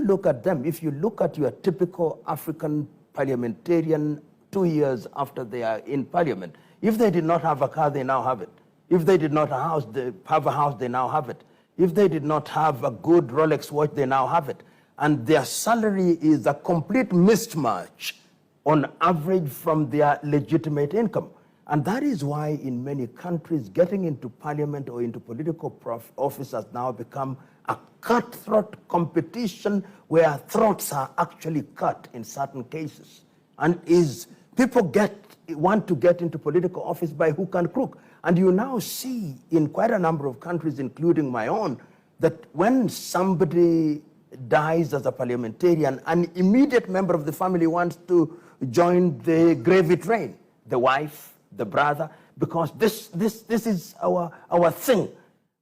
look at them, if you look at your typical African parliamentarian 2 years after they are in parliament, if they did not have a car, they now have it. If they did not have a house, they now have it. If they did not have a good Rolex watch, they now have it. And their salary is a complete mismatch on average from their legitimate income. And that is why in many countries, getting into parliament or into political office has now become a cutthroat competition where throats are actually cut in certain cases. And people want to get into political office by hook and crook. And you now see in quite a number of countries, including my own, that when somebody dies as a parliamentarian, an immediate member of the family wants to join the gravy train, the wife, the brother, because this is our thing.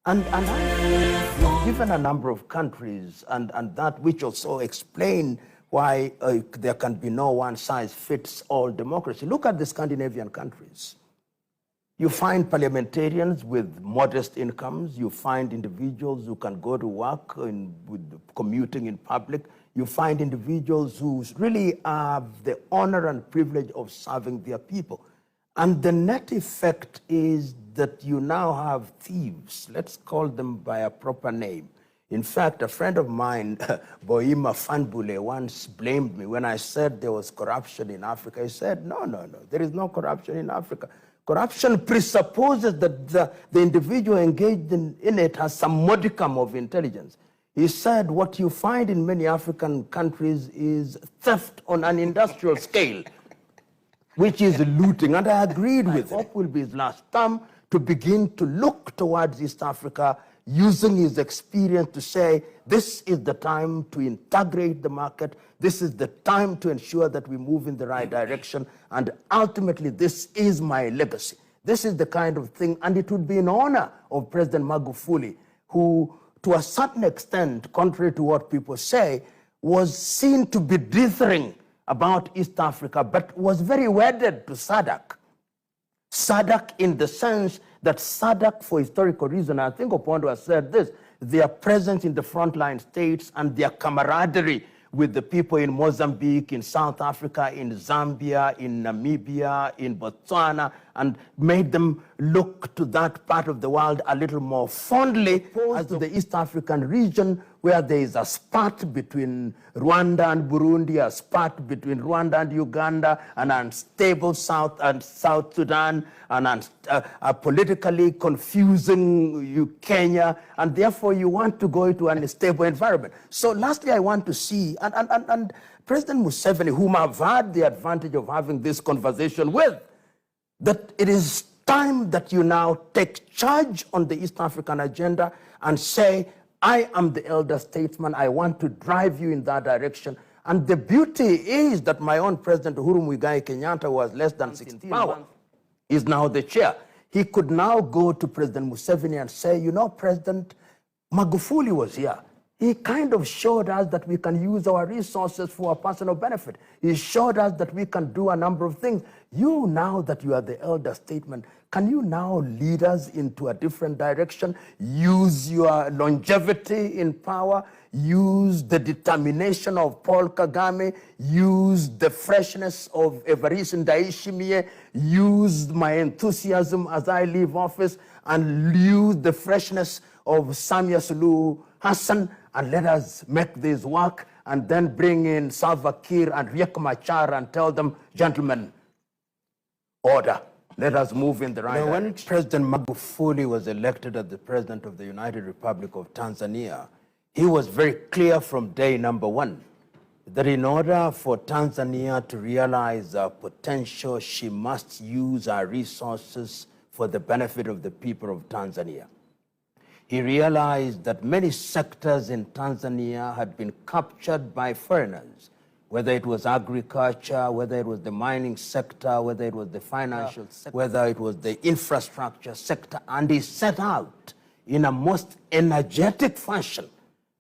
And I've given a number of countries, and that which also explain why there can be no one-size-fits-all democracy. Look at the Scandinavian countries. You find parliamentarians with modest incomes. You find individuals who can go to work with commuting in public. You find individuals who really have the honor and privilege of serving their people. And the net effect is that you now have thieves. Let's call them by a proper name. In fact, a friend of mine, Boima Fanbule, once blamed me when I said there was corruption in Africa. He said, no, there is no corruption in Africa. Corruption presupposes that the individual engaged in it has some modicum of intelligence. He said what you find in many African countries is theft on an industrial scale, which is looting, and I agreed with him. Hope will be his last term to begin to look towards East Africa, using his experience to say, this is the time to integrate the market, this is the time to ensure that we move in the right direction, and ultimately this is my legacy. This is the kind of thing, and it would be in honor of President Magufuli, who, to a certain extent, contrary to what people say, was seen to be dithering about East Africa, but was very wedded to SADC. SADC in the sense that SADC, for historical reason, I think Opondo has said this, their presence in the frontline states and their camaraderie with the people in Mozambique, in South Africa, in Zambia, in Namibia, in Botswana, and made them look to that part of the world a little more fondly as to the East African region, where there is a spat between Rwanda and Burundi, a spat between Rwanda and Uganda, an unstable South Sudan, and a politically confusing Kenya, and therefore you want to go into an unstable environment. So lastly, I want to see, and President Museveni, whom I've had the advantage of having this conversation with, that it is time that you now take charge on the East African agenda and say, I am the elder statesman, I want to drive you in that direction. And the beauty is that my own President Uhuru Muigai Kenyatta was less than 16 power, is now the chair. He could now go to President Museveni and say, you know, President, Magufuli was here. He kind of showed us that we can use our resources for our personal benefit. He showed us that we can do a number of things. You, now that you are the elder statesman, can you now lead us into a different direction? Use your longevity in power, use the determination of Paul Kagame, use the freshness of Evariste Ndayishimiye, use my enthusiasm as I leave office, and use the freshness of Samia Suluhu Hassan, and let us make this work, and then bring in Salva Kiir and Riek Machar and tell them, gentlemen, order. Let us move in the right direction. When President Magufuli was elected as the President of the United Republic of Tanzania, he was very clear from day number one that in order for Tanzania to realize her potential, she must use her resources for the benefit of the people of Tanzania. He realized that many sectors in Tanzania had been captured by foreigners, whether it was agriculture, whether it was the mining sector, whether it was the financial sector, whether it was the infrastructure sector, and he set out in a most energetic fashion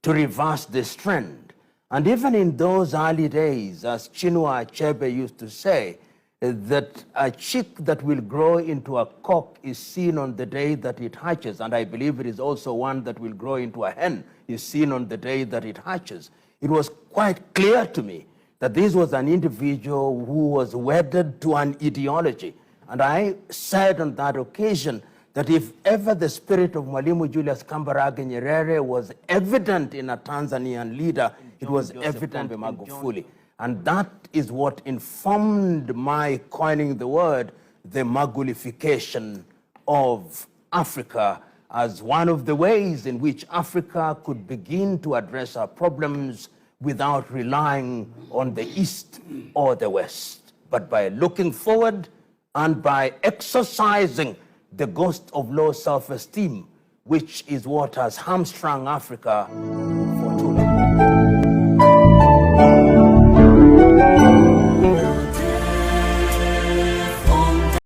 to reverse this trend. And even in those early days, as Chinua Achebe used to say, that a chick that will grow into a cock is seen on the day that it hatches, and I believe it is also one that will grow into a hen is seen on the day that it hatches. it was quite clear to me that this was an individual who was wedded to an ideology. And I said on that occasion that if ever the spirit of Mwalimu Julius Kambarage Nyerere was evident in a Tanzanian leader, it was evident in Magufuli. And that is what informed my coining the word, the Magufulification of Africa, as one of the ways in which Africa could begin to address our problems without relying on the East or the West, but by looking forward and by exercising the ghost of low self-esteem, which is what has hamstrung Africa